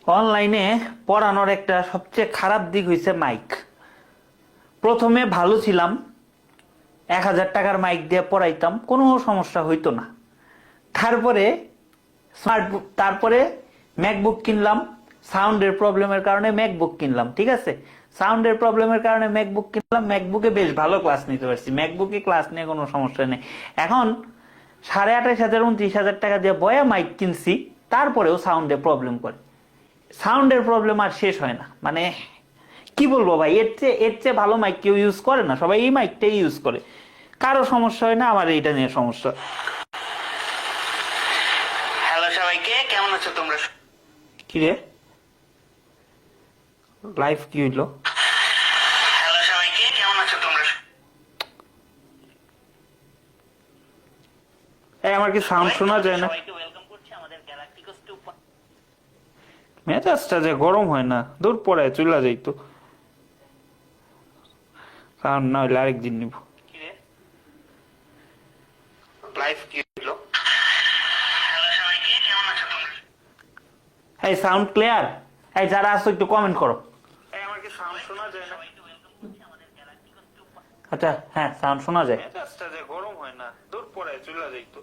অনলাইনে পড়ানোর একটা সবচেয়ে খারাপ দিক হইছে মাইক। প্রথমে ভালো ছিলাম, 1000 টাকার মাইক দিয়ে পড়াইতাম, কোনো সমস্যা হইতো না। তারপরে তারপরে ম্যাকবুক কিনলাম, সাউন্ডের প্রবলেমের কারণে ম্যাকবুক কিনলাম, ঠিক আছে। সাউন্ডের প্রবলেমের কারণে ম্যাকবুক কিনলাম, ম্যাকবুকে বেশ ভালো ক্লাস নিতে পারছি, ম্যাকবুকে ক্লাস নিয়ে কোনো সমস্যা নেই। এখন 28,500 29,000 টাকা দিয়ে বয়া মাইক কিনছি, তারপরেও সাউন্ডে প্রবলেম করে। সাউন্ডের প্রবলেম আর শেষ হয় না, মানে কি বলবো ভাই, এর চেয়ে ভালো মাইক কেউ ইউজ করে না, সবাই এই মাইকটাই ইউজ করে, কারো সমস্যা হয় না, আমার এইটা নিয়ে সমস্যা। হ্যালো সবাইকে, কেমন আছো তোমরা? কি রে, লাইভ কি হইলো? হ্যালো সবাইকে, কেমন আছো তোমরা? এই আমার কি সাউন্ড শোনা যায় না? সবাইকে ওয়েলকাম করছি আমাদের গ্যালাক্টিকোস 2। মেজাজটা যে গরম হয় না, দূর পড়ে চলে যাইতো, সাউন্ড না হইলে আরেকদিন নিব। কি রে, লাইভ কি হলো? হ্যালো সবাইকে, কেমন আছো তোমরা? এই সাউন্ড ক্লিয়ার? এই যারা আছো একটু কমেন্ট করো। এই আমার কি সাউন্ড শোনা যায় না? আচ্ছা হ্যাঁ, সাউন্ড শোনা যায়। মেজাজটা যে গরম হয় না, দূর পড়ে চলে যাইতো।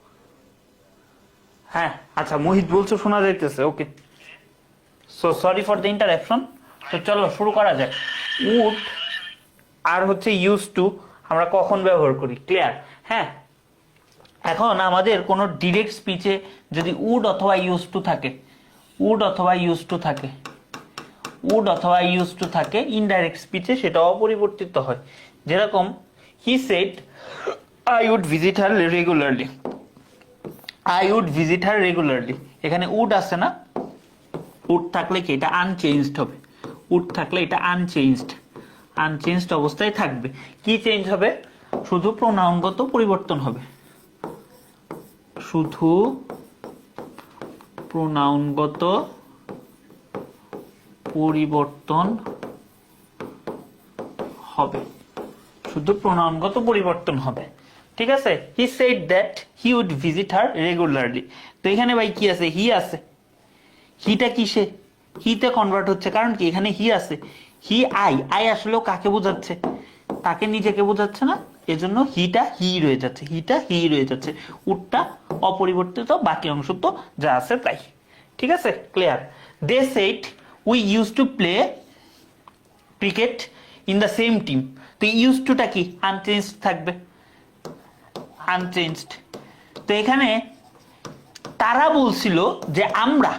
হ্যাঁ আচ্ছা, মোহিত বলছো শোনা যাইতেছে, okay. So sorry for the interruption. তো চলো শুরু করা যাক। উড আর হচ্ছে ইউজ টু আমরা কখন ব্যবহার করি, ক্লিয়ার? হ্যাঁ, এখন আমাদের কোনো ডিরেক্ট স্পিচে যদি উড অথবা ইউজ টু থাকে, উড অথবা ইউজ টু থাকে, উড অথবা ইউজ টু থাকে, ইনডাইরেক্ট স্পিচে সেটা অপরিবর্তিত হয়। যেরকম he said I would visit her regularly, I would visit her regularly, এখানে উড আছে না, উড থাকলে কি এটা আনচেঞ্জড হবে, উড থাকলে এটা আনচেঞ্জড অবস্থায় থাকবে। কি চেঞ্জ হবে? শুধু প্রোনাউনগত পরিবর্তন হবে, শুধু প্রোনাউনগত পরিবর্তন হবে, শুধু প্রোনাউনগত পরিবর্তন হবে, ঠিক আছে। He said that he would visit her regularly. তো এখানে ভাই কি আছে? হি আছে। হিটা কিসে? হিতে কনভার্ট হচ্ছে, কারণ কি এখানে হি আছে। হি আই আসলেও কাকে বোঝাচ্ছে? তাকে নিজেকে বোঝাচ্ছে না, এজন্য হিটা হি রয়ে যাচ্ছে, হিটা হি রয়ে যাচ্ছে, উডটা অপরিবর্তিত, বাকি অংশ তো যা আছে তাই, ঠিক আছে, clear? They said we use to play cricket in the same team. তো ইউজ টুটা কি? আনচেঞ্জড থাকবে, আনচেঞ্জড। তো এখানে তারা বলছিল যে আমরা,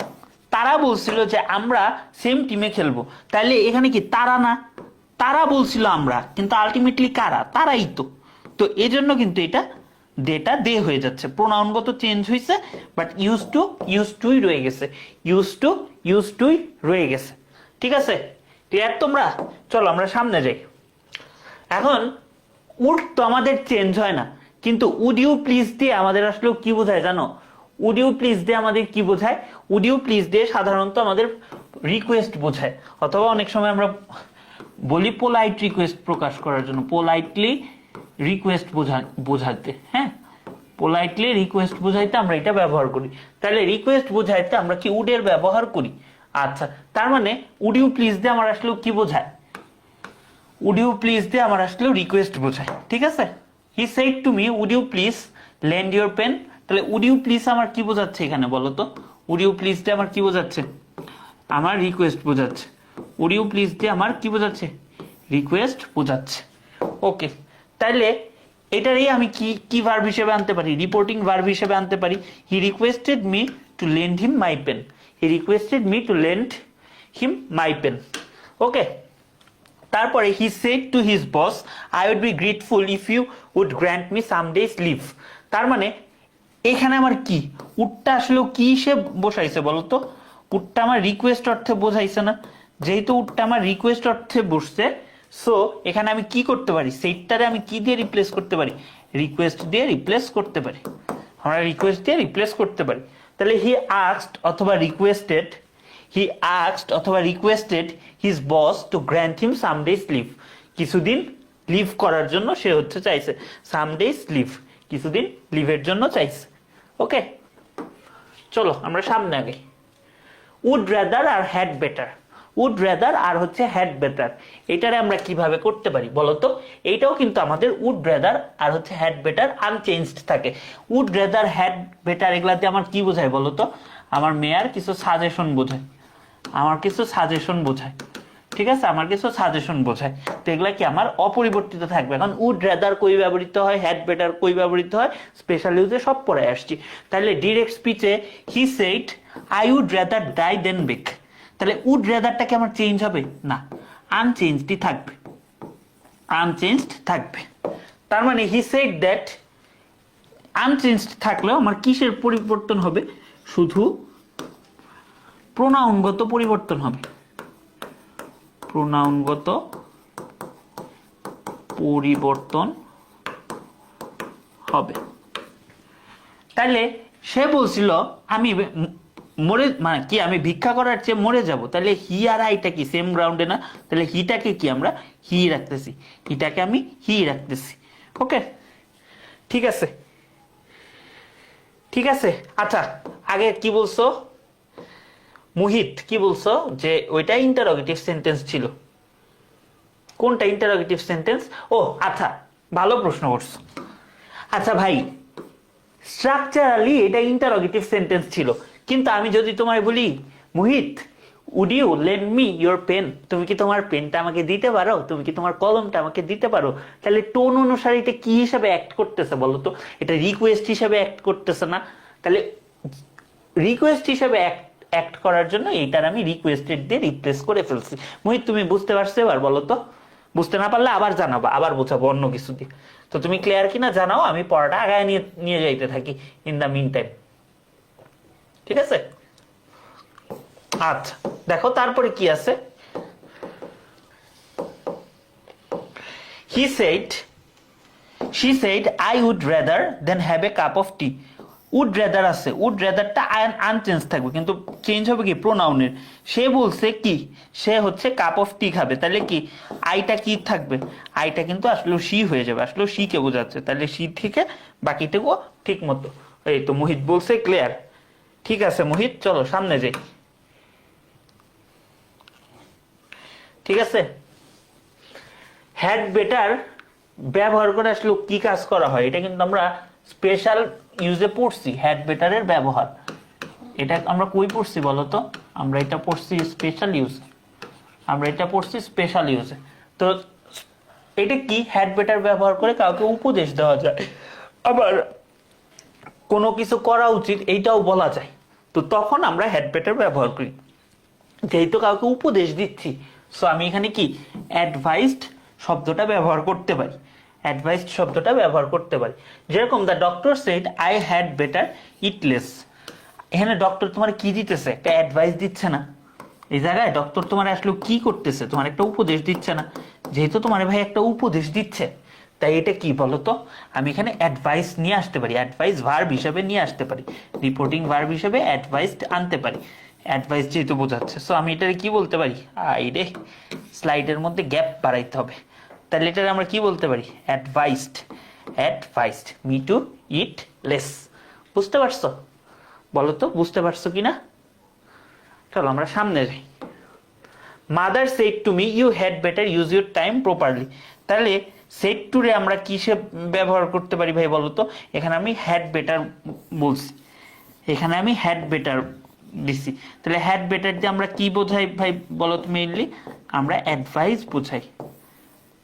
তারা বলছিল যে আমরা সেম টিমে খেলবো, তাহলে এখানে কি তারা না, তারা বলছিল আমরা, কিন্তু আলটিমেটলি কারা? তারাই তো। তো এজন্য কিন্তু এটা ডেটা দে হয়ে যাচ্ছে, প্রোনাউনগত চেঞ্জ হয়েছে, বাট ইউজ টুই রয়ে গেছে, ইউজ টুই রয়ে গেছে, ঠিক আছে, ক্লিয়ার তোমরা? চলো আমরা সামনে যাই। এখন উড তো আমাদের চেঞ্জ হয় না, কিন্তু উড ইউ প্লিজ দিয়ে আমাদের আসলে কি বোঝায় জানো? উড ইউ প্লিজ দিয়ে আমাদের কি বোঝায়? উড ইউ প্লিজ দিয়ে সাধারণত আমাদের রিকোয়েস্ট বোঝায়, অথবা অনেক সময় আমরা বলি পোলাইট রিকোয়েস্ট প্রকাশ করার জন্য, পোলাইটলি রিকোয়েস্ট বোঝাতে, হ্যাঁ, পোলাইটলি রিকোয়েস্ট বোঝাইতে আমরা এটা ব্যবহার করি। তাহলে রিকোয়েস্ট বোঝাইতে আমরা কি উডের ব্যবহার করি? আচ্ছা, তার মানে উড ইউ প্লিজ দিয়ে আমার আসলে কি বোঝায়? উড ইউ প্লিজ দিয়ে আমার আসলেও রিকোয়েস্ট বোঝায়, ঠিক আছে। He said to me would you please lend your pen. তাহলে উড ইউ প্লিজ আমার কি বোঝাচ্ছে এখানে বলো তো? উড ইউ প্লিজ দিয়ে আমার কি বোঝাচ্ছে? আমার রিকোয়েস্ট বোঝাচ্ছে। উড ইউ প্লিজ দিয়ে আমার কি বোঝাচ্ছে? রিকোয়েস্ট বোঝাচ্ছে, ওকে। তাইলে এটারই আমি কি কি ভার্ব হিসেবে আনতে পারি? রিপোর্টিং ভার্ব হিসেবে আনতে পারি। He requested me to lend him my pen, he requested me to lend him my pen, okay. তারপরে he said to his boss I would be grateful if you would grant me some days leave. তার মানে এখানে আমার কি উডটা আসলে কি সে বসাইছে বলতো? উডটা আমার রিকোয়েস্ট অর্থে বোঝাইছে না, যেহেতু উডটা আমার রিকোয়েস্ট অর্থে বসছে, সো এখানে আমি কি করতে পারি? সেইটারে আমি কি দিয়ে রিপ্লেস করতে পারি? রিকোয়েস্ট দিয়ে রিপ্লেস করতে পারি, আমরা রিকোয়েস্ট দিয়ে রিপ্লেস করতে পারি। তাহলে হি আস্কড অথবা রিকোয়েস্টেড, হি আস্কড অথবা requested his boss to grant him some days leave, কিছুদিন লিভ করার জন্য সে হচ্ছে চাইছে, সাম ডেজ লিভ, কিছুদিন লিভের জন্য চাইছে, ওকে। চলো আমরা সামনে আগে। উড রেদার আর হ্যাড বেটার, উড রেদার আর হচ্ছে হ্যাড বেটার, এটারে আমরা কিভাবে করতে পারি বলো তো? এইটাও কিন্তু আমাদের উড রেদার আর হচ্ছে হ্যাড বেটার আনচেঞ্জড থাকে। উড রেদার হ্যাড বেটার এগুলাতে আমার কি বোঝায় বলো তো? আমার মেয়ার কিছু সাজেশন বোঝায়, আমার কিছু সাজেশন বোঝায়, ঠিক আছে, আমার কিছু সাজেশন বোঝায়। তো এগুলা কি আমার অপরিবর্তিত থাকবে। এখন উড রেদার কই ব্যবহৃত হয়, হ্যাড বেটার কই ব্যবহৃত হয়, স্পেশাল ইউজে সব পড়ে আসছি। তাহলে ডিরেক্ট স্পিচে he said I would rather die than beg, তাহলে উড রেদারটা কি আমার চেঞ্জ হবে? না, আনচেঞ্জডই থাকবে, আনচেঞ্জড থাকবে। তার মানে হি সেড দ্যাট আনচেঞ্জড থাকলেও আমার কিসের পরিবর্তন হবে? শুধু প্রোনাউনগত পরিবর্তন হবে, প্রোনাউনগত পরিবর্তন হবে। তাহলে সে বলছিল আমি মরে, মানে কি আমি ভিক্ষা করার চেয়ে মরে যাব, তাহলে হি আর আইটা কি সেম গ্রাউন্ডে না? তাহলে হিটাকে কি আমরা হি রাখতেছি, হিটাকে আমি হি রাখতেছি। ওকে, ঠিক আছে, ঠিক আছে। আচ্ছা, আগে কি বলছো মুহিত, কি বলছো যে ওইটা ইন্টারোগেটিভ সেন্টেন্স ছিল? কোনটা ইন্টারোগেটিভ সেন্টেন্স? ও আচ্ছা, ভালো প্রশ্ন করছো। আচ্ছা ভাই, স্ট্রাকচারালি এটা ইন্টারোগেটিভ সেন্টেন্স ছিল, কিন্তু আমি যদি তোমায় বলি Muhit would you lend me your pen, তুমি কি তোমার পেনটা আমাকে দিতে পারো, তুমি কি তোমার কলমটা আমাকে দিতে পারো, তাহলে টোন অনুসারে এটা কি হিসাবে অ্যাক্ট করতেছে বলো তো? এটা রিকোয়েস্ট হিসাবে অ্যাক্ট করতেছে না? তাহলে রিকোয়েস্ট হিসাবে অ্যাক্ট করার জন্য এইটার আমি রিকোয়েস্টেড দিয়ে রিপ্লেস করে ফেলছি। মোহিত তুমি বুঝতে পারছো এবার বলো তো? বুঝতে না পারলে আবার জানাবো, আবার বোঝাবো অন্য কিছু দিয়ে। তো তুমি ক্লিয়ার কিনা জানাও, আমি পড়াটা আগায় নিয়ে নিয়ে যাইতে থাকি ইন দা মিন টাইম, ঠিক আছে? আচ্ছা দেখো তারপরে কি আছে। He shed, she said I would rather than have a cup of tea. Would rather আছে, উড রেদারটা আনচেঞ্জ থাকবে, কিন্তু চেঞ্জ হবে কি প্রোনাউনের। সে বলছে কি, সে হচ্ছে কাপ অফ টি খাবে, তাহলে কি আইটা কি থাকবে? আইটা কিন্তু আসলে সি হয়ে যাবে, আসলে সি কে বোঝাচ্ছে, তাহলে সি থেকে বাকিটুকু ঠিক মতো। এই তো মোহিত বলছে ক্লিয়ার, ঠিক আছে মোহিত চলো সামনে যাই, ঠিক আছে। হ্যাড বেটার ব্যবহার করে আসলে কি কাজ করা হয় এটা কিন্তু আমরা স্পেশাল ইউজে পড়ছি। হ্যাড বেটারের ব্যবহার এটা আমরা কই পড়ছি বলতো? আমরা এটা পড়ছি স্পেশাল ইউজ, আমরা এটা পড়ছি স্পেশাল ইউজে। তো এটা কি, হ্যাড বেটার ব্যবহার করে কাউকে উপদেশ দেওয়া যায়, আবার কোনো কিছু করা উচিত এইটাও বলা যায়। তো তখন আমরা হ্যাড বেটার ব্যবহার করি, যেহেতু কাউকে উপদেশ দিচ্ছি। সো আমি এখানে কি অ্যাডভাইসড শব্দটা ব্যবহার করতে পারি, অ্যাডভাইসড শব্দটা ব্যবহার করতে পারি। যেরকম the doctor said I had better it less, এখানে ডক্টর তোমার কি দিতেছে? একটা অ্যাডভাইস দিচ্ছে না? এই জায়গায় ডক্টর তোমার আসলে কি করতেছে? তোমার একটা উপদেশ দিচ্ছে না? যেহেতু তোমার ভাই একটা উপদেশ দিচ্ছে, তাই এটা কি বলতো? আমি এখানে অ্যাডভাইস নিয়ে আসতে পারি, অ্যাডভাইস ভার্ব হিসেবে নিয়ে আসতে পারি, রিপোর্টিং ভার্ব হিসেবে অ্যাডভাইসড আনতে পারি, অ্যাডভাইস যেহেতু বোঝাচ্ছে। সো আমি এটারে কি বলতে পারি? রে স্লাইডের মধ্যে গ্যাপ বাড়াইতে হবে, তাহলে এটারে আমরা কি বলতে পারি? অ্যাডভাইসড, অ্যাডভাইসড মি টু ইট লেস। বুঝতে পারছো? বলো তো বুঝতে পারছো কিনা? চলো আমরা সামনে যাই। Mother said to me you had better use your time properly, তাহলে সেড টু রে আমরা কিসে ব্যবহার করতে পারি ভাই বলো তো? এখানে আমি হ্যাড বেটার বলছি, এখানে আমি হ্যাড বেটার দিছি, তাহলে হ্যাড বেটার দিয়ে আমরা কি বোঝাই ভাই বলো তো? মেইনলি আমরা অ্যাডভাইস বোঝাই।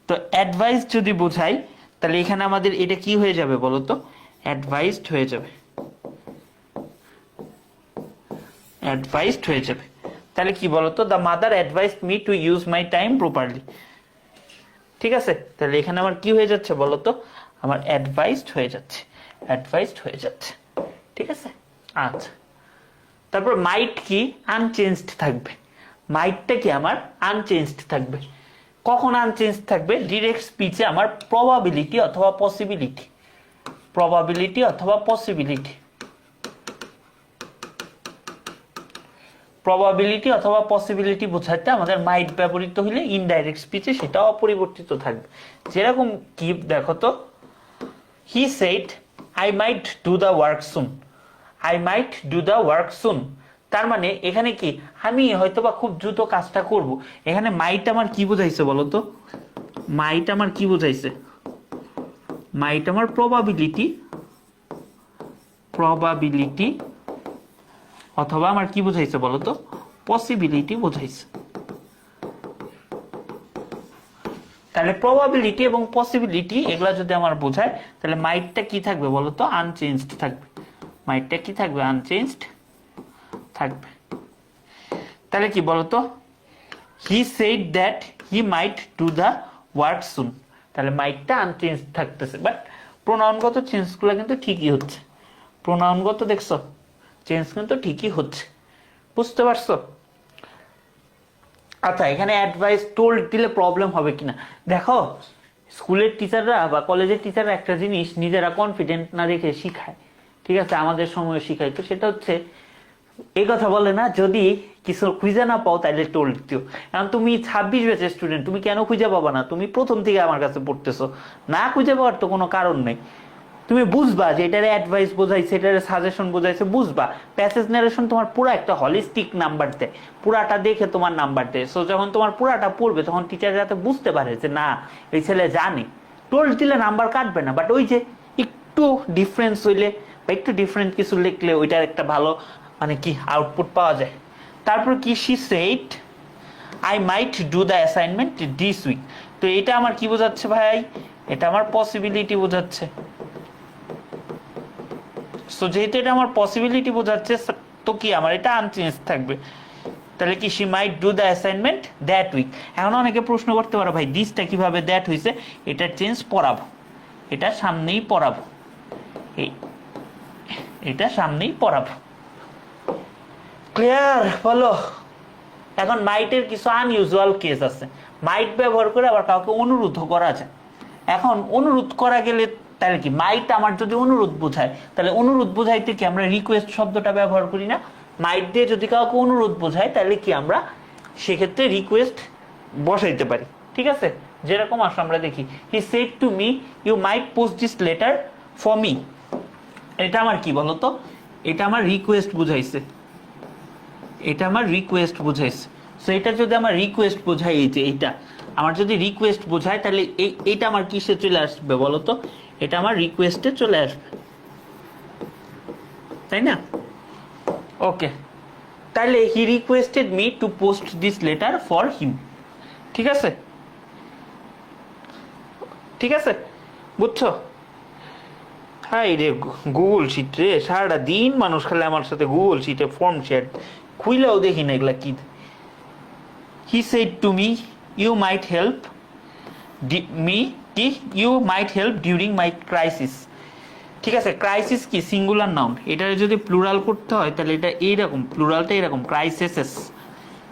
তো অ্যাডভাইস যদি বোঝাই তাহলে এখানে আমাদের এটা কি হয়ে যাবে বলো তো? অ্যাডভাইসড হয়ে যাবে, অ্যাডভাইসড হয়ে যাবে। তাহলে কি বলতো? The mother advised me to use my time properly, ঠিক আছে। তাহলে এখানে আমার কি হয়ে যাচ্ছে বলতো? আমার অ্যাডভাইসড হয়ে যাচ্ছে, অ্যাডভাইসড হয়ে যাচ্ছে, ঠিক আছে। আচ্ছা, তারপর মাইট কি আনচেঞ্জড থাকবে, মাইটটা কি আমার আনচেঞ্জড থাকবে। কখন আনচেঞ্জ থাকবে? ডিরেক্ট স্পিচে আমার প্রবাবিলিটি অথবা পসিবিলিটি, প্রবাবিলিটি অথবা পসিবিলিটি, প্রবাবিলিটি অথবা পসিবিলিটি বোঝাতে আমাদের মাইট ব্যবহৃত হলে ইনডাইরেক্ট স্পিচে সেটা অপরিবর্তিত থাকবে। যেরকম কি দেখো তো, he said I might do the work soon, I might do the work soon, তার মানে এখানে কি আমি হয়তোবা খুব দ্রুত কাজটা করব। এখানে মাইট আমার কি বোঝাইছে বলো তো? মাইট আমার কি বোঝাইছে? মাইট আমার প্রবাবিলিটি অথবা আমার কি বোঝাইছে বলো তো? পসিবিলিটি বোঝাইছে। তাহলে প্রবাবিলিটি এবং পসিবিলিটি এগুলা যদি আমার বোঝায়, তাহলে মাইটটা কি থাকবে বলো তো? আনচেঞ্জড থাকবে। মাইটটা কি থাকবে? আনচেঞ্জড থাকবে। তাহলে কি বলতো? He said that he might do the work soon. তাহলে মাইটটা আনচেঞ্জ থাকতেছে, বাট প্রোনাউনগত চেঞ্জগুলো কিন্তু ঠিকই হচ্ছে। প্রোনাউনগত দেখছো চেঞ্জ কিন্তু ঠিকই হচ্ছে। বুঝতে পারছো? আচ্ছা, এখানে অ্যাডভাইস টোল্ড দিলে প্রবলেম হবে কিনা দেখো। স্কুলের টিচাররা বা কলেজের টিচাররা একটা জিনিস নিজেরা কনফিডেন্ট না রেখে শিখায়, ঠিক আছে? আমাদের সময় শিখায়, তো সেটা হচ্ছে এই কথা বলে না, যদি কিছু খুঁজে না পাও তাহলে টোল্ড দিও। এখন তুমি 26 ব্যাচের স্টুডেন্ট, তুমি কেন খুঁজে পাবা না? তুমি প্রথম থেকে আমার কাছে পড়তেছো, না খুঁজে পাওয়ার তো কোনো কারণ নেই। তুমি বুঝবা যে এটারে অ্যাডভাইস বোঝাইছে, এটারে সাজেশন বোঝাইছে, বুঝবা। প্যাসেজ নারেশন তোমার পুরো একটা হলিস্টিক নাম্বার দেয়, পুরাটা দেখে তোমার নাম্বার দেয়। সো যখন তোমার পুরাটা পড়বে তখন টিচার যাতে বুঝতে পারে যে না এই ছেলে জানে, টোল্ড দিলে নাম্বার কাটবে না। বাট ওই যে একটু ডিফারেন্স হইলে বা একটু ডিফারেন্ট কিছু লিখলে ওইটার একটা ভালো মানে কি আউটপুট পাওয়া যায়। তারপর কি, she said I might do the assignment this week. তো এটা আমার কি বোঝাচ্ছে ভাই? এটা আমার পসিবিলিটি বোঝাচ্ছে। সো যেহেতু এটা আমার পসিবিলিটি বোঝাচ্ছে, তো কি আমার এটা আনচেঞ্জ থাকবে। তাহলে কি she might do the assignment that week. এখন অনেকে প্রশ্ন করতে পারো ভাই দিসটা কিভাবে দ্যাট হয়েছে? এটা চেঞ্জ পড়াবো, এটা সামনেই পড়াবো, এটা সামনেই পড়াবো। ক্লিয়ার? বলো। এখন মাইটের কিছু আনইউজুয়াল কেস আছে। মাইট ব্যবহার করে আবার কাউকে অনুরোধ করা যায়। এখন অনুরোধ করা গেলে তাহলে কি মাইট আমার যদি অনুরোধ বোঝায়, তাহলে অনুরোধ বোঝাইতে কি আমরা রিকোয়েস্ট শব্দটা ব্যবহার করি না? মাইট দিয়ে যদি কাউকে অনুরোধ বোঝায় তাহলে কি আমরা সেক্ষেত্রে রিকোয়েস্ট বসাইতে পারি, ঠিক আছে? যেরকম আসলে আমরা দেখি, he said to me you might post this letter for me. এটা আমার কি বলতো? এটা আমার রিকোয়েস্ট বুঝাইছে, এটা আমার রিকোয়েস্ট বুঝাইছে। সো এটা যদি আমার রিকোয়েস্ট বোঝায়, এই যে এইটা আমার যদি রিকোয়েস্ট বোঝায়, তাহলে এইটা আমার কিসে চলে আসবে বলতো? এটা আমার রিকোয়েস্টে চলে আসবে, তাই না? ওকে, তাহলে হি requested me two post this letter for him. ঠিক আছে? ঠিক আছে, বুঝছো? হাই রে গুগল শিট রে, সারাটা দিন মানুষ খালি আমার সাথে গুগল শিটে ফর্ম শেয়ার, খুইলেও দেখি না এগুলা কি। He said to me you might help me, কি you might help during my crisis. ঠিক আছে, ক্রাইসিস কি সিঙ্গুলার নাউন, এটা যদি প্লুরাল করতে হয় তাহলে এটা এইরকম, প্লুরালটা এরকম ক্রাইসিসেস।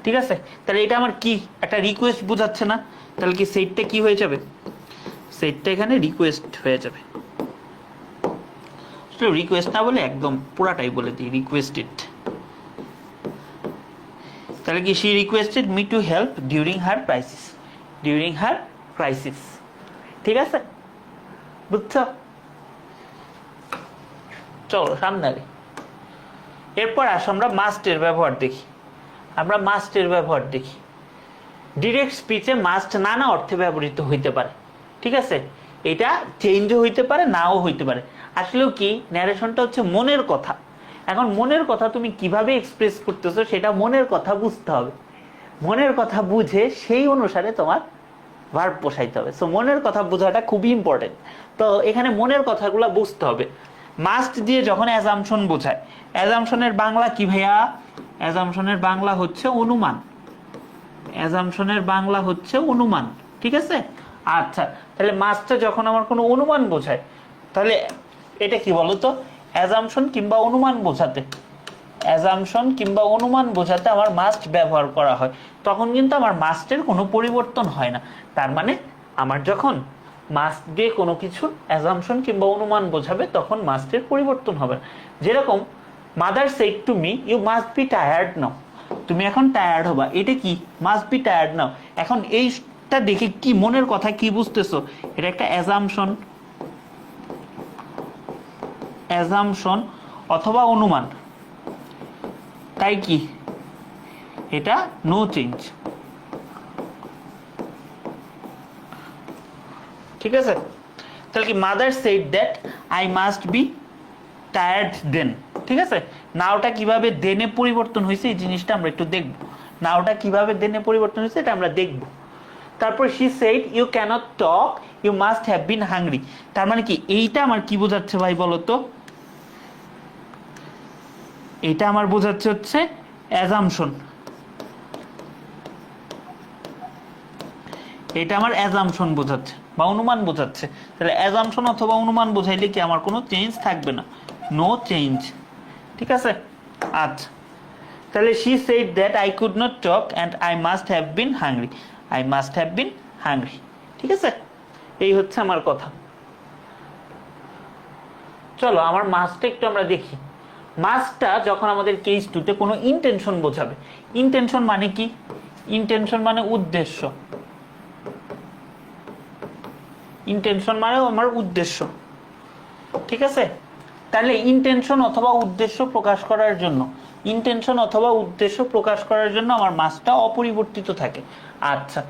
ঠিক আছে, তাহলে এটা আমার কি একটা রিকোয়েস্ট বোঝাচ্ছে না? তাহলে কি সেটটা কি হয়ে যাবে? সেটটা এখানে রিকোয়েস্ট হয়ে যাবে। রিকোয়েস্ট না বলে একদম পুরাটাই বলে দিই রিকোয়েস্টেড। তাহলে কি she requested me to help during her crisis, during her crisis. ঠিক আছে, বুঝছো? চলো সামনে আগে। এরপর আসো আমরা মাস্টের ব্যবহার দেখি। আমরা মাস্টের ব্যবহার দেখি। ডিরেক্ট স্পিচে মাস্ট নানা অর্থে ব্যবহৃত হইতে পারে। ঠিক আছে, এটা চেঞ্জও হইতে পারে, নাও হইতে পারে। আসলেও কি ন্যারেশনটা হচ্ছে মনের কথা। এখন মনের কথা তুমি কিভাবে এক্সপ্রেস করতেছো সেটা মনের কথা বুঝতে হবে। মনের কথা বুঝে সেই অনুসারে তোমার ভার্ব বসাইতে হবে। সো মনের কথা বোঝাটা খুবই ইম্পর্টেন্ট। তো এখানে মনের কথাগুলো বুঝতে হবে। মাস্ট দিয়ে যখন অ্যাজাম্পশন বোঝায়, অ্যাজাম্পশনের বাংলা কি ভাইয়া? অ্যাজাম্পশনের বাংলা হচ্ছে অনুমান। অ্যাজাম্পশনের বাংলা হচ্ছে অনুমান। ঠিক আছে, আচ্ছা, তাহলে মাস্টটা যখন আমার কোনো অনুমান বোঝায়, তাহলে এটা কি বলতো? অ্যাজাম্পশন কিংবা অনুমান বোঝাতে, অ্যাজাম্পশন কিংবা অনুমান বোঝাতে আমার মাস্ট ব্যবহার করা হয়। তখন কিন্তু আমার মাস্টের কোনো পরিবর্তন হয় না। তার মানে আমার যখন মাস্ট দিয়ে কোনো কিছু অ্যাজাম্পশন কিংবা অনুমান বোঝাবে তখন মাস্টের পরিবর্তন হবে না। যেরকম mother said to me you must be tired now. তুমি এখন টায়ার্ড হবা, এটা কি? Must be tired now. এখন এইটা দেখে কি মনের কথা কি বুঝতেছো? এটা একটা অ্যাজাম্পশন, অ্যাজাম্পশন অথবা অনুমান, তাই কি এটা নো চেঞ্জ। ঠিক আছে, তাহলে কি mother said that I must be tired then. ঠিক আছে, নাওটা কিভাবে দেনে পরিবর্তন হয়েছে এই জিনিসটা আমরা একটু দেখব। নাওটা কিভাবে দেনে পরিবর্তন হয়েছে এটা আমরা দেখব। তারপর she said you cannot talk you must have been hungry. তার মানে কি এইটা আমার কি বোঝাচ্ছে ভাই বলো তো? এটা আমার বোঝাচ্ছে হচ্ছে অ্যাজাম্পশন। এটা আমার অ্যাজাম্পশন বোঝাচ্ছে বা অনুমান বোঝাচ্ছে। তাহলে অ্যাজাম্পশন অথবা অনুমান বোঝাইলে কি আমার কোনো চেঞ্জ থাকবে না, নো চেঞ্জ। ঠিক আছে, আচ্ছা তাহলে she said that I could not talk and I must have been hungry, I must have been hungry. ঠিক আছে, এই হচ্ছে আমার কথা। চলো আমার মাস্টটা একটু আমরা দেখি। মাস্টটা যখন আমাদের কেস টুতে কোনো ইন্টেনশন বোঝাবে। ইন্টেনশন মানে কি? ইন্টেনশন মানে উদ্দেশ্য। ইন্টেনশন মানে আমার উদ্দেশ্য। ঠিক আছে, তাহলে ইন্টেনশন অথবা উদ্দেশ্য প্রকাশ করার জন্য, ইন্টেনশন অথবা উদ্দেশ্য প্রকাশ করার জন্য আমার মাস্টটা অপরিবর্তিত থাকে। আচ্ছা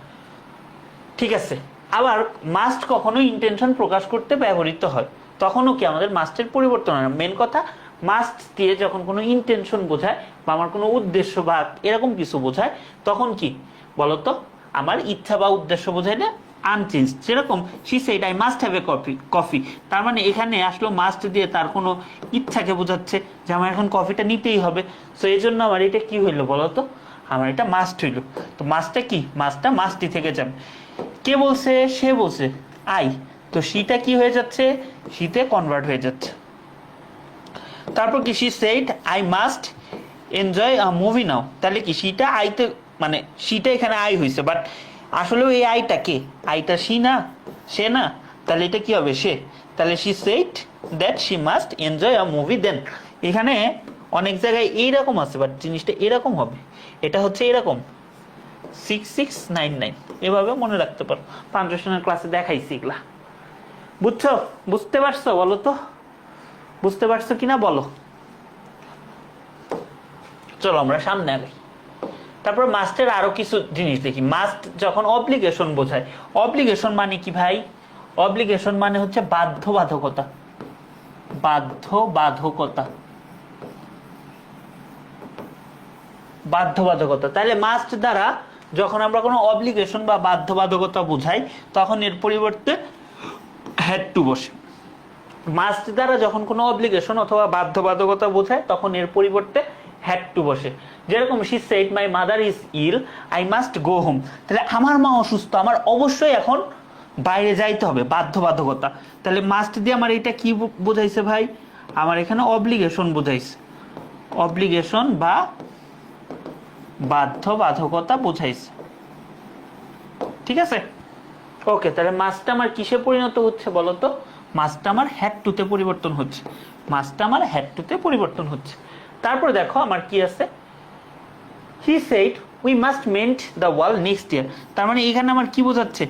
ঠিক আছে, আবার মাস্ট কখনো ইন্টেনশন প্রকাশ করতে ব্যবহৃত হয়, তখনও কি আমাদের মাস্টের পরিবর্তন হয় না। মেন কথা মাস্ট দিয়ে যখন কোনো ইন্টেনশন বোঝায় বা আমার কোনো উদ্দেশ্য বা এরকম কিছু বোঝায় তখন কি বলতো আমার ইচ্ছা বা উদ্দেশ্য বোঝাইলে আনচেঞ্জ। যেরকম she said I must have a coffee, তার মানে এখানে আসলো মাস্ট দিয়ে তার কোনো ইচ্ছাকে বোঝাচ্ছে যে আমার এখন কফিটা নিতেই হবে। সো এই জন্য আমার এটা কি হইলো বলতো, আমার এটা মাস্ট হইলো। তো মাস্টটা কি, মাস্টটা মাস্টই থেকে যাবে। কে বলছে? সে বলছে আই, তো সিটা কি হয়ে যাচ্ছে, সিতে কনভার্ট হয়ে যাচ্ছে। তারপর কি she said I must enjoy a movie now, তাহলে কি সিটা আইতে মানে সিটা এখানে আই হয়েছে, বাট আসলেও এই আইটা কে? আইটা সি না, সে না, তাহলে এটা কি হবে? সে। তাহলে she said that she must enjoy a movie then. এখানে অনেক জায়গায় এইরকম আছে, বাট জিনিসটা এরকম হবে। এটা হচ্ছে এরকম 6699, এভাবে মনে রাখতে পারো। পাঞ্চশনের ক্লাসে দেখাইছি এগুলা। বুঝছো? বুঝতে পারছো বলো তো? বুঝতে পারছো কিনা বলো? চলো আমরা সামনে আগে। তারপর মাস্টের আরো কিছু জিনিস দেখি। মাস্ট যখন অব্লিগেশন বোঝায়, অব্লিগেশন মানে কি ভাই? অব্লিগেশন মানে হচ্ছে বাধ্যবাধকতা। বাধ্যবাধকতা, বাধ্যবাধকতা। তাহলে মাস্ট দ্বারা যখন আমরা কোনো অব্লিগেশন বা বাধ্যবাধকতা বোঝাই তখন এর পরিবর্তে হ্যাড টু বসে। মাস্ট দ্বারা যখন কোনো অব্লিগেশন অথবা বাধ্যবাধকতা বোঝায় তখন এর পরিবর্তে হ্যাড টু বসে। যেরকম she said my mother is ill I must go home, তাহলে আমার মা অসুস্থ, আমার অবশ্যই এখন বাইরে যাইতে হবে, বাধ্যবাধকতা। তাহলে মাস্ট দিয়ে আমার এটা কি বোঝাইছে ভাই? আমার এখানে অব্লিগেশন বোঝাইছে, অব্লিগেশন বা বাধ্যবাধকতা বোঝাইছে। ঠিক আছে, ওকে। তাহলে মাস্টটা আমার কিসে পরিণত হচ্ছে বলতো? মাস্টটা আমার হ্যাড টুতে পরিবর্তন হচ্ছে, মাস্টটা আমার হ্যাড টুতে পরিবর্তন হচ্ছে। তারপর দেখো আমার কি আছে, he said we must meant the wall next year. তার মানে এখানে আমার কি বোঝাচ্ছে?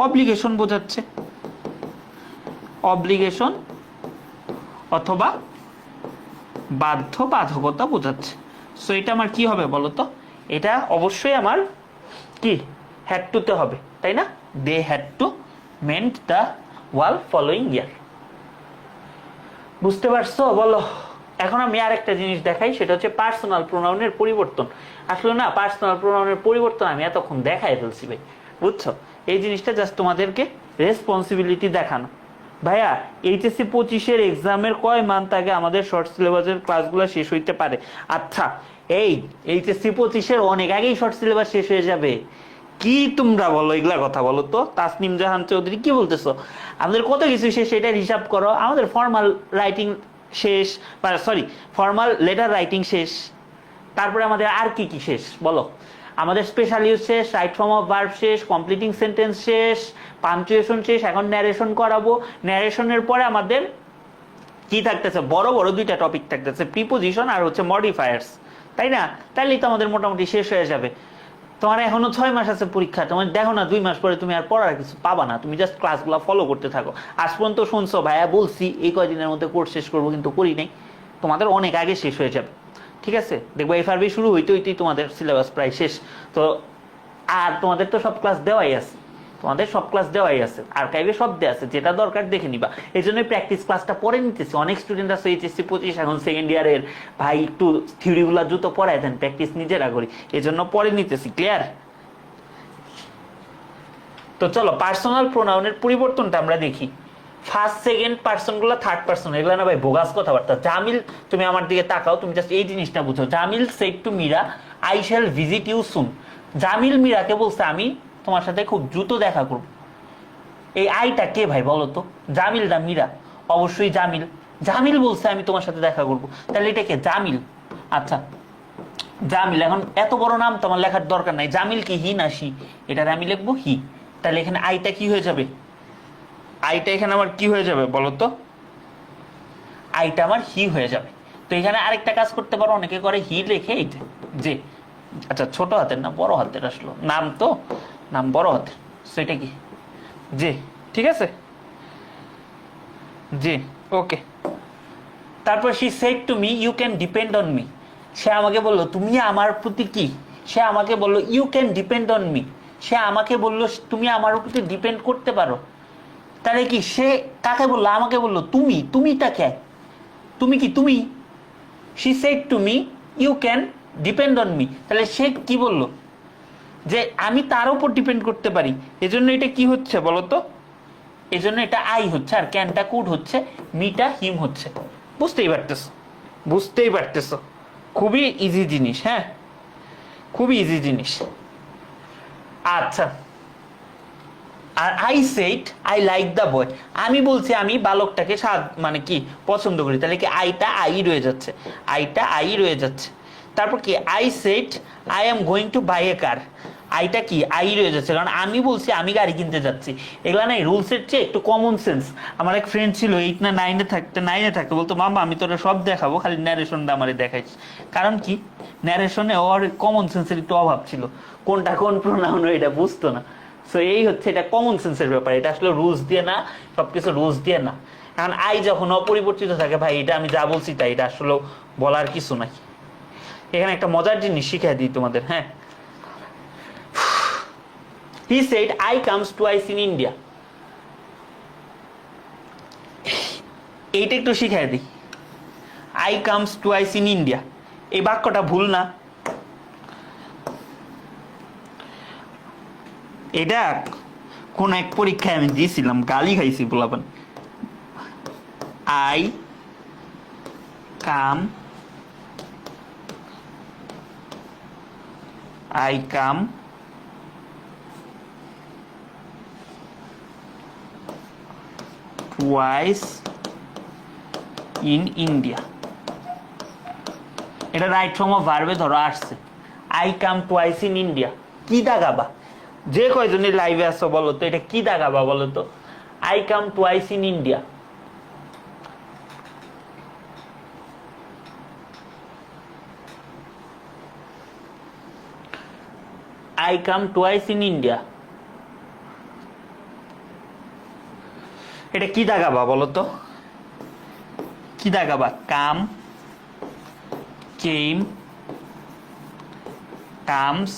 অব্লিগেশন বোঝাচ্ছে, অব্লিগেশন অথবা বাধ্যবাধকতা বোঝাচ্ছে। সো এটা আমার কি হবে বলতো? এটা অবশ্যই আমার কি হ্যাড টুতে হবে, তাই না? They had to mend the wall following year. বুঝতে পারছো বলো? এখন আমি আরেকটা জিনিস দেখাই, সেটা হচ্ছে পার্সোনাল প্রোনাউনের পরিবর্তন। আসলে না, পার্সোনাল প্রোনাউনের পরিবর্তন আমি এতক্ষণ দেখাই ফেলছি ভাই, বুঝছো? এই জিনিসটা জাস্ট তোমাদেরকে রেসপন্সিবিলিটি দেখানো। ভাইয়া এইচএসসি 25-এর এক্সামের কয় মান্থ আগে আমাদের শর্ট সিলেবাসের ক্লাসগুলো শেষ হইতে পারে? আচ্ছা, এই এইচএসসি 25-এর অনেক আগেই শর্ট সিলেবাস শেষ হয়ে যাবে। কি তোমরা বলো এগুলা কথা বলো তো? তাসনিম জাহান চৌধুরী কি বলতেছো? আমাদের কত কিছু শেষ, এটার হিসাব করো। আমাদের ফর্মাল রাইটিং শেষ, সরি ফর্মাল লেটার রাইটিং শেষ, তারপরে আমাদের আর কি কি শেষ বলো? আমাদের স্পেশাল ইউজ শেষ, রাইট ফর্ম অফ ভার্ব শেষ, কমপ্লিটিং সেন্টেন্স শেষ, পাঞ্চুয়েশন শেষ, এখন ন্যারেশন করাবো। ন্যারেশনের পরে আমাদের কি থাকতেছে? বড় বড় দুইটা টপিক থাকতেছে, প্রিপোজিশন আর হচ্ছে মডিফায়ার্স, তাই না? তাইলেই তো আমাদের মোটামুটি শেষ হয়ে যাবে। তোমার এখনো 6 মাস আছে পরীক্ষা, তোমার দেখো না 2 মাস পরে তুমি আর পড়ার কিছু পাবা না, তুমি জাস্ট ক্লাসগুলো ফলো করতে থাকো। আজ পর্যন্ত শুনছো ভাইয়া বলছি এই কয়দিনের মধ্যে কোর্স শেষ করবো, কিন্তু করি নাই। তোমাদের অনেক আগে শেষ হয়ে যাবে, ঠিক আছে, দেখবো এফআরবি শুরু হইতে হইতেই তোমাদের সিলেবাস প্রায় শেষ। তো আর তোমাদের তো সব ক্লাস দেওয়াই আছে, আর্কাইভে সব দেওয়া আছে, যেটা দরকার দেখে নিবা। এই জন্যই প্র্যাকটিস ক্লাসটা পরে নিতেছি। অনেক স্টুডেন্ট আছে এইচএসসি 25 এখন সেকেন্ড ইয়ারের, ভাই একটু থিওরিগুলা জুতো পড়ায় দেন, প্র্যাকটিস নিজেরা করি, এই জন্য পরে নিতেছি। ক্লিয়ার? তো চলো পার্সোনাল প্রোনাউনের পরিবর্তনটা আমরা দেখি। ফার্স্ট সেকেন্ড পার্সন গুলো, থার্ড পার্সন, এগুলো না ভাই বোগাস কথাবার্তা। জামিল, তুমি আমার দিকে তাকাও, তুমি জাস্ট এই জিনিসটা বুঝো। Jamil said to Meera, I shall visit you soon. Jamil মীরাকে বলছে আমি তোমার সাথে খুব দ্রুত দেখা করব। এই আইটা কে ভাই বলো তো? জামিল না মীরা? অবশ্যই জামিল। জামিল বলছে আমি তোমার সাথে দেখা করব, তাহলে এটা কে? জামিল। আচ্ছা জামিল, এখন এত বড় নাম তো আমার লেখার দরকার নাই। জামিল কি হি না সি? এটার আমি লিখবো হি। তাহলে এখানে আইটা কি হয়ে যাবে? আইটা এখানে আমার কি হয়ে যাবে বলো তো? আইটা আমার হি হয়ে যাবে। তো এখানে আরেকটা কাজ করতে পারো, অনেকে করে হি লেখে এইটা যে, আচ্ছা ছোট হাতের না বড় হাতের আসলো নাম, তো নাম বড় হাতের, সেটা কি যে, ঠিক আছে যে, ওকে। তারপর she said to me you can depend on me. সে আমাকে বললো তুমি আমার প্রতি কি, সে আমাকে বললো you can depend on me, সে আমাকে বললো তুমি আমার প্রতি ডিপেন্ড করতে পারো। তাহলে কি সে কাকে বললো? আমাকে বললো তুমি। তুমিটা কে? তুমি কি তুমি? She said to me you can depend on me, তাহলে সে কি বললো? যে আমি তার উপর ডিপেন্ড করতে পারি। এজন্য এটা কি হচ্ছে বলো তো? এজন্য এটা আই হচ্ছে, আর ক্যানটা কুড হচ্ছে, মিটা হিম হচ্ছে। বুঝতেই পারতেছো? খুবই ইজি জিনিস, হ্যাঁ খুবই ইজি জিনিস। আচ্ছা, আর I said I like the boy, আমি বলছি আমি বালকটাকে মানে কি পছন্দ করি, তাহলে কি আইটা আই রয়ে যাচ্ছে, আইটা আই রয়ে যাচ্ছে। তারপর কি I said I am going to buy a car, আইটা কি আই রয়ে যাচ্ছে, কারণ আমি বলছি আমি গাড়ি কিনতে যাচ্ছি। এগুলা নাই রুলসের চেয়ে একটু কমন সেন্স। আমার এক ফ্রেন্ড ছিল 8 না 9-এ থাকতে বলতো মামা আমি তোরা সব দেখাবো, খালি ন্যারেশনটা আমারে দেখাইছি। কারণ কি ন্যারেশনে ওর কমন সেন্সের একটু অভাব ছিল, কোনটা কোন প্রোনাউন এটা বুঝতো না। সো এই হচ্ছে, এটা কমন সেন্সের ব্যাপার, এটা আসলে রুলস দিয়ে না, সবকিছু রুলস দিয়ে না। এখন আই যখন অপরিবর্তিত থাকে ভাই, এটা আমি যা বলছি তাই, এটা আসলে বলার কিছু নাই। এখানে একটা মজার জিনিস শিখিয়ে দিই তোমাদের, হ্যাঁ। He said I comes twice in India. এইটা একটু শিখিয়ে দিই। I comes twice in India, এই বাক্যটা ভুল না। এটা কোন এক পরীক্ষায় আমি দিয়েছিলাম, গালি খাইছি বলাবেন। I come twice in India, এটা রাইট ফর্ম অফ ভার্বে ধরো আসছে। I come twice in India, কি দাগাবা? যে কয়জনের লাইভে আসো বলো তো, এটা কি দাগাবা বলো তো? I come twice in India, I come twice in India, এটা কি দাগাবা বলো তো? কি দাগাবা? কাম, কেম, কামস,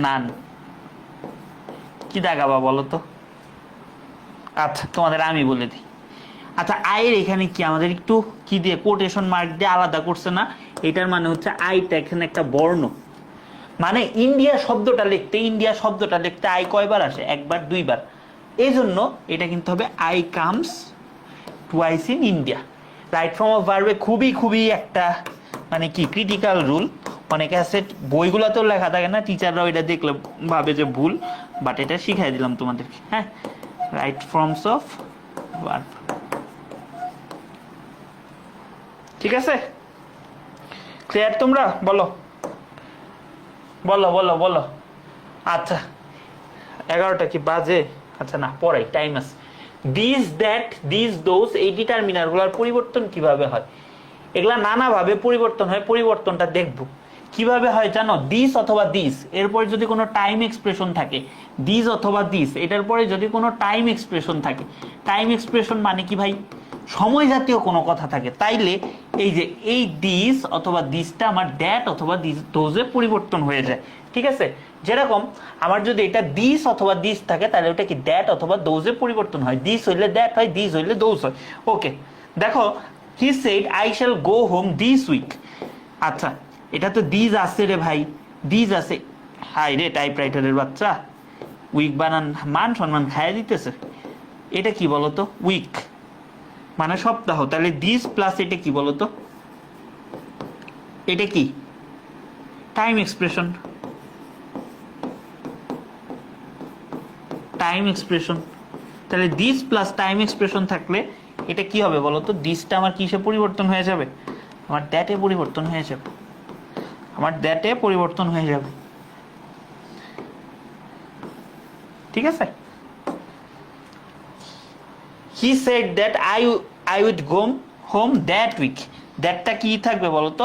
নান, কি দাগাবা বলো তো? আচ্ছা তোমাদের আমি বলে দিই। আচ্ছা আয়ের এখানে কি আমাদের একটু কি দিয়ে কোটেশন মার্ক দিয়ে আলাদা করছে না? এটার মানে হচ্ছে আইটা এখানে একটা বর্ণ, মানে ইন্ডিয়া শব্দটা লিখতে আই কয়বার আসে? একবার দুইবার। এই জন্য এটা কিন্তু হবে I comes twice in India. Right form of ভার্বে খুবই একটা মানে কি ক্রিটিক্যাল রুল। অনেকে আছে বইগুলোতেও লেখা থাকে না, টিচাররাও এটা দেখলে ভাবে যে ভুল, বাট এটা শিখাই দিলাম তোমাদেরকে, হ্যাঁ। রাইট ফর্মস অফ ভার্ব, ঠিক আছে? ক্লিয়ার তোমরা? বলো বলো বলো বলো। আচ্ছা 11টা কি বাজে? আচ্ছা না পড়াই, টাইম আছে। দিস, দ্যাট, দিস, দোজ, এই ডিটারমিনারগুলোর পরিবর্তন কিভাবে হয়? এগুলা নানাভাবে পরিবর্তন হয়, পরিবর্তনটা দেখবো কিভাবে হয় জানো? দিস অথবা দিস, এরপরে যদি কোনো টাইম এক্সপ্রেশন থাকে, দিস অথবা দিস, এটার পরে যদি কোনো টাইম এক্সপ্রেশন থাকে, টাইম এক্সপ্রেশন মানে কি ভাই? সময় জাতীয় কোনো কথা থাকে, তাইলে এই যে এই দিস অথবা দিসটা আমার দ্যাট অথবা দিস দোজে পরিবর্তন হয়ে যায়। ঠিক আছে, যেরকম আমার যদি এটা দিস অথবা দিস থাকে তাহলে ওটা কি দ্যাট অথবা দোজে পরিবর্তন হয়, দিস হইলে দ্যাট হয়, দিস হইলে দোজ হয়। ওকে, দেখো he said I shall go home this week. আচ্ছা, এটা তো দিস আছে রে ভাই, দিস আছে। হাই রে টাইপরাইটারের বাচ্চা, উইক বানান মান সম্মান খাইয়ে দিতেছে। এটা কি বলতো, উইক মানে সপ্তাহ, তাহলে দিস প্লাস এটা কি বলতো, এটা কি টাইম এক্সপ্রেশন, টাইম এক্সপ্রেশন। তাহলে দিস প্লাস টাইম এক্সপ্রেশন থাকলে এটা কি হবে বলতো, দিসটা আমার কিসে পরিবর্তন হয়ে যাবে, আমার দ্যাটে পরিবর্তন হয়ে যাবে, আমার দ্যাটে পরিবর্তন হয়ে যাবে। ঠিক আছে, he said that I would go home that week, দ্যাটটা কি থাকবে বলতো,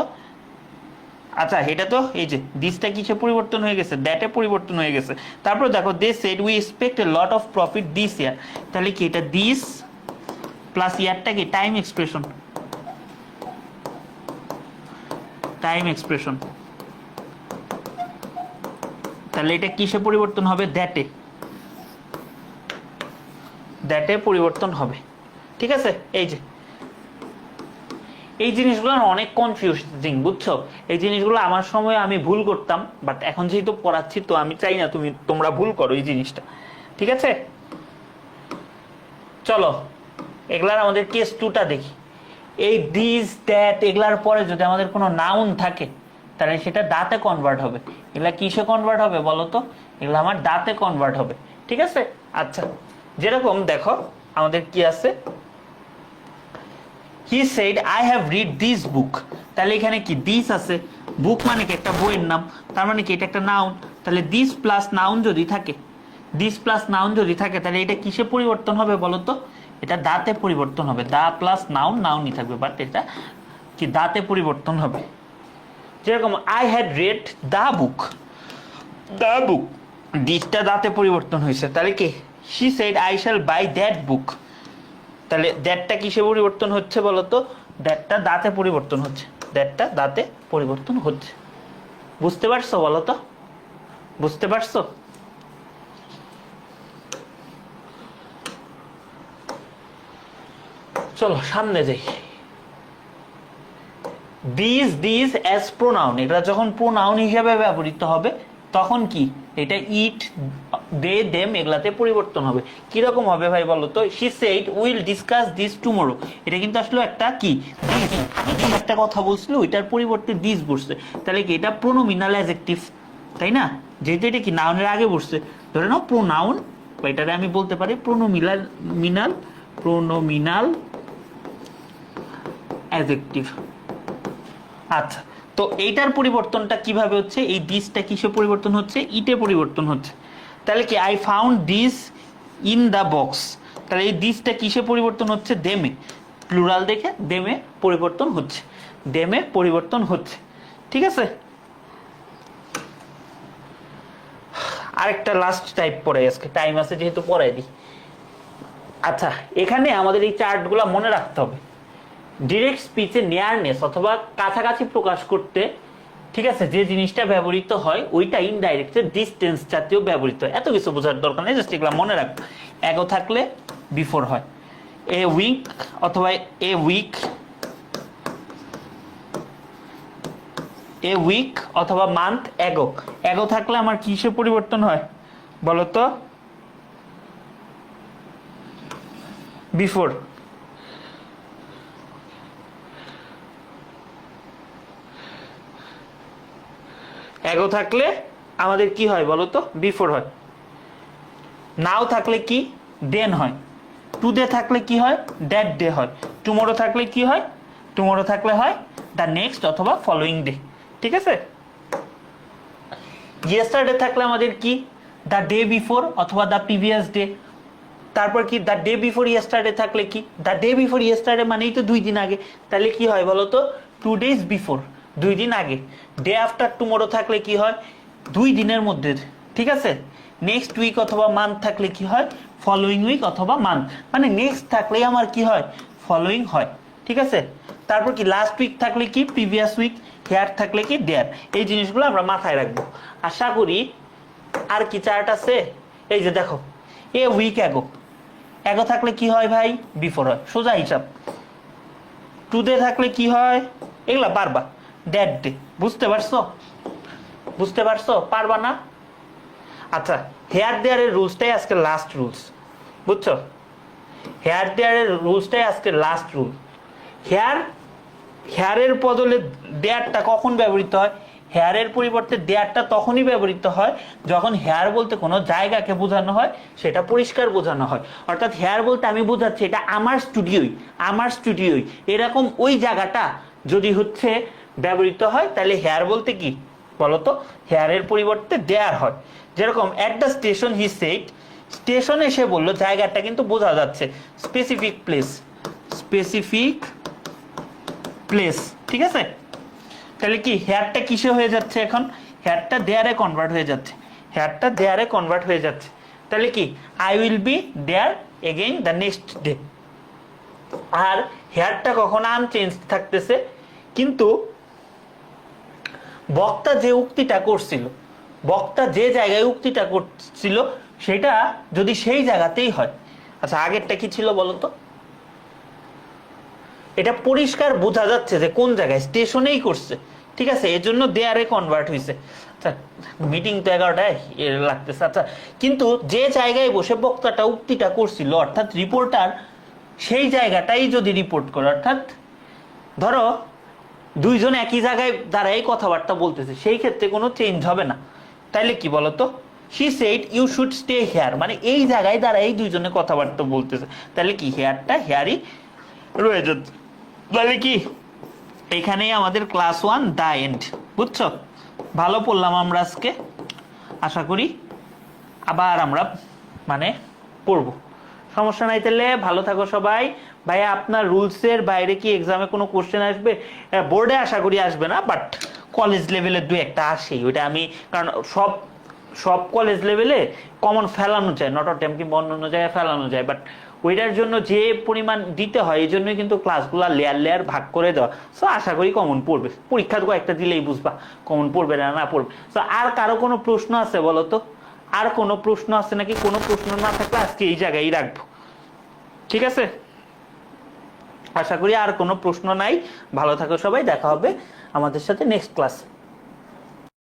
আচ্ছা এটা তো এই যে দিসটা কিসে পরিবর্তন হয়ে গেছে, দ্যাটে পরিবর্তন হয়ে গেছে। তারপর দেখো they said we expect a lot of profit this year, তাহলে কি এটা দিস প্লাস ইয়ারটা কি টাইম এক্সপ্রেশন, টাইম এক্সপ্রেশন। তাহলে এটা কিসে পরিবর্তন হবে, দ্যাটে, দ্যাটে পরিবর্তন হবে। ঠিক আছে, এই যে এই জিনিসগুলো অনেক কনফিউজিং, বুঝছো? এই জিনিসগুলো আমার সময় আমি ভুল করতাম, বাট এখন যেহেতু পড়াচ্ছি তো আমি চাই না তোমরা ভুল করো এই জিনিসটা। ঠিক আছে, চলো এগুলার আমাদের কেস 2টা দেখি। এই দিস দ্যাট এগুলার পরে যদি আমাদের কোনো নাউন থাকে তাহলে সেটা দাতে কনভার্ট হবে। এগুলা কিসে কনভার্ট হবে বলো তো, এগুলো আমার দাতে কনভার্ট হবে। ঠিক আছে, আচ্ছা যেরকম দেখো আমাদের কি আছে, he said I have read this book, তাহলে এখানে কি দিস আছে, বুক মানে কি একটা বইয়ের নাম, তার মানে কি এটা একটা নাউন। তাহলে দিস প্লাস নাউন যদি থাকে, দিস প্লাস নাউন যদি থাকে তাহলে এটা কিসে পরিবর্তন হবে বলো তো, এটা দাতে পরিবর্তন হবে। দা প্লাস নাউন, নাউনই থাকবে, বাট এটা কি দাতে পরিবর্তন হবে। যেরকম আই হ্যাড রেড দা বুক, দা বুক দিসটা দাতে পরিবর্তন হয়েছে, তাহলে কি she said I shall buy that বুক, তাহলে দ্যাটটা কিসে পরিবর্তন হচ্ছে বলতো, দ্যাটটা দাতে পরিবর্তন হচ্ছে, দ্যাটটা দাতে পরিবর্তন হচ্ছে। বুঝতে পারছো বলো তো, বুঝতে পারছো? চলো সামনে যাই। দিস অ্যাজ প্রোনাউন, এটা যখন প্রোনাউন হিসেবে ব্যবহৃত হবে তখন কি এটা ইট দে দেম এগুলাতে পরিবর্তন হবে। কিরকম হবে ভাই বলো তো, she said will discuss this tomorrow, এটা কিন্তু আসলে একটা কি দিস একটা কথা বলছিল ওইটার পরিবর্তে দিস বসছে, তাহলে কি এটা প্রোনোমিনাল অ্যাডজেক্টিভ, তাই না? যেহেতু এটা কি নাউনের আগে বসছে, ধরে নাও প্রোনাউন, এটারে আমি বলতে পারি প্রোনোমিনাল অ্যাডজেক্টিভ। আচ্ছা, তো এইটার পরিবর্তনটা কিভাবে হচ্ছে, এই দিসটা কিসে পরিবর্তন হচ্ছে, ইটে পরিবর্তন হচ্ছে। তাহলে কি I found this in the box, তাহলে এই দিসটা কিসে পরিবর্তন হচ্ছে, দেমে, প্লুরাল দেখে দেমে পরিবর্তন হচ্ছে, দেমে পরিবর্তন হচ্ছে। ঠিক আছে, আরেকটা লাস্ট টাইপ পড়ে, আজকে টাইম আছে যেহেতু পড়াই দিই। আচ্ছা, এখানে আমাদের এই চার্টগুলো মনে রাখতে হবে। ডিরেক্ট স্পিচে নিয়ারনেস অথবা কাছাকাছি প্রকাশ করতে, ঠিক আছে, যে জিনিসটা ব্যবহৃত হয় ওইটা ইনডাইরেক্টে ডিস্টেন্স জাতীয় ব্যবহৃত হয়। এত কিছু বোঝার দরকার নেই, জাস্ট এগুলো মনে রাখবো। এগো থাকলে বিফোর হয়, এ উইক অথবা এ উইক অথবা মান্থ, এগো থাকলে আমার কিসে পরিবর্তন হয় বলতো, বিফোর। এগো থাকলে আমাদের কি হয় বলতো, বিফোর হয়। নাও থাকলে কি দেন হয়, টুডে থাকলে কি হয়, দ্যাট ডে হয়। টুমোরো থাকলে কি হয়, টুমোরো থাকলে হয় দ্য নেক্সট অথবা ফলোইং ডে। ঠিক আছে, ইয়েস্টারডে থাকলে আমাদের কি দ্য ডে বিফোর অথবা দ্য প্রিভিয়াস ডে। তারপর কি দ্য ডে বিফোর ইয়েস্টারডে থাকলে কি দ্য ডে বিফোর ইয়েস্টারডে মানেই তো 2 দিন আগে, তাহলে কি হয় বলতো 2 days বিফোর, 2 দিন আগে। ডে আফটার টুমোরো থাকলে কি হয় 2 দিনের মধ্যে। ঠিক আছে, নেক্সট উইক অথবা মান্থ থাকলে কি হয় ফলোইং উইক অথবা মান্থ, মানে নেক্সট থাকলেই আমার কি হয় ফলোইং হয়, ঠিক আছে। তারপর কি লাস্ট উইক থাকলে কি প্রিভিয়াস উইক, হেয়ার থাকলে কি দেয়ার, এই জিনিসগুলো আমরা মাথায় রাখবো। আশা করি আর কি চার্ট আছে, এই যে দেখো এ উইক অ্যাগো, অ্যাগো থাকলে কি হয় ভাই বিফোর হয়, সোজা হিসাব। টুডে থাকলে কি হয়, এগুলা পারবা। দ্যাট ডে, বুঝতে পারছো, বুঝতে পারছো, পারবা না? আচ্ছা, হেয়ার দেয়ারের রুলসটাই আজকে লাস্ট রুলস, বুঝছো? হেয়ার দেয়ারের রুলসটাই আজকে লাস্ট রুল। হেয়ারের বদলে দেয়ারটা কখন ব্যবহৃত হয়? হেয়ারের পরিবর্তে দেয়ারটা তখনই ব্যবহৃত হয় যখন হেয়ার বলতে কোনো জায়গাকে বোঝানো হয়, সেটা পরিষ্কার বোঝানো হয়। অর্থাৎ হেয়ার বলতে আমি বোঝাচ্ছি এটা আমার স্টুডিওই এরকম ওই জায়গাটা যদি হচ্ছে ব্যবহৃত হয়, তাহলে হেয়ার বলতে কি বলতো, হেয়ারের পরিবর্তে দেয়ার হয়। যেরকম at the station he said, স্টেশনে এসে বললো, জায়গাটা কিন্তু বোঝা যাচ্ছে, স্পেসিফিক প্লেস, ঠিক আছে। তাহলে কি হেয়ারটা কিসে হয়ে যাচ্ছে এখন, হেয়ারটা দেয়ারে কনভার্ট হয়ে যাচ্ছে, তাহলে কি I will be there again the next day. আর হেয়ারটা কখন আনচেঞ্জ থাকতেছে, কিন্তু বক্তা যে উক্তিটা করছিল, বক্তা যে জায়গায় উক্তিটা করছিল সেটা যদি সেই জায়গাতেই হয়। আচ্ছা, আগেরটা কি ছিল বলতো, এটা পরিষ্কার বোঝা যাচ্ছে যে কোন জায়গায়, স্টেশনেই করছে, ঠিক আছে, এর জন্য দেয়ারে কনভার্ট হয়েছে। আচ্ছা, মিটিং তো 11টায় লাগতেছে। আচ্ছা, কিন্তু যে জায়গায় বসে বক্তাটা উক্তিটা করছিল, অর্থাৎ রিপোর্টার সেই জায়গাটাই যদি রিপোর্ট করে, অর্থাৎ ধরো দুইজন একই জায়গায় দাঁড়াই কথাবার্তা বলতেছে, সেই ক্ষেত্রে কোনো চেঞ্জ হবে না। তাইলে কি বলতো, she said you should stay here, মানে এই জায়গায় দাঁড়াই দুইজনে কথাবার্তা বলতেছে, তাহলে কি হেয়ারটা হেয়ারই রয়ে যাচ্ছে। তাহলে কি এখানেই আমাদের ক্লাস 1 দা এন্ড, বুঝছো? ভালো পড়লাম আমরা আজকে, আশা করি আবার আমরা মানে পড়বো, সমস্যা নাই। তাহলে ভালো থাকো সবাই। ভাইয়া আপনার রুলসের বাইরে কি এক্সামে কোনো কোশ্চেন আসবে? বোর্ডে আশা করি আসবে না, বাট কলেজ লেভেলে দু একটা আসেই, ওইটা আমি, কারণ সব কলেজ লেভেলে কমন ফেলানো যায়, নট অটেম কিংবা অন্য জায়গায় ফেলানো যায়, বাট ওইটার জন্য যে পরিমাণ দিতে হয় এই জন্যই কিন্তু ক্লাসগুলো লেয়ার ভাগ করে দেওয়া। সো আশা করি কমন পড়বে, পরীক্ষা কয়েকটা দিলেই বুঝবা কমন পড়বে না পড়বে। সো আর কারো কোনো প্রশ্ন আছে বলো তো, আর কোনো প্রশ্ন আছে নাকি? কোনো প্রশ্ন না থাকলে আজকে এই জায়গায় রাখবো, ঠিক আছে? আশা করি আর কোনো প্রশ্ন নাই। ভালো থাকো সবাই, দেখা হবে আমাদের সাথে নেক্সট ক্লাস।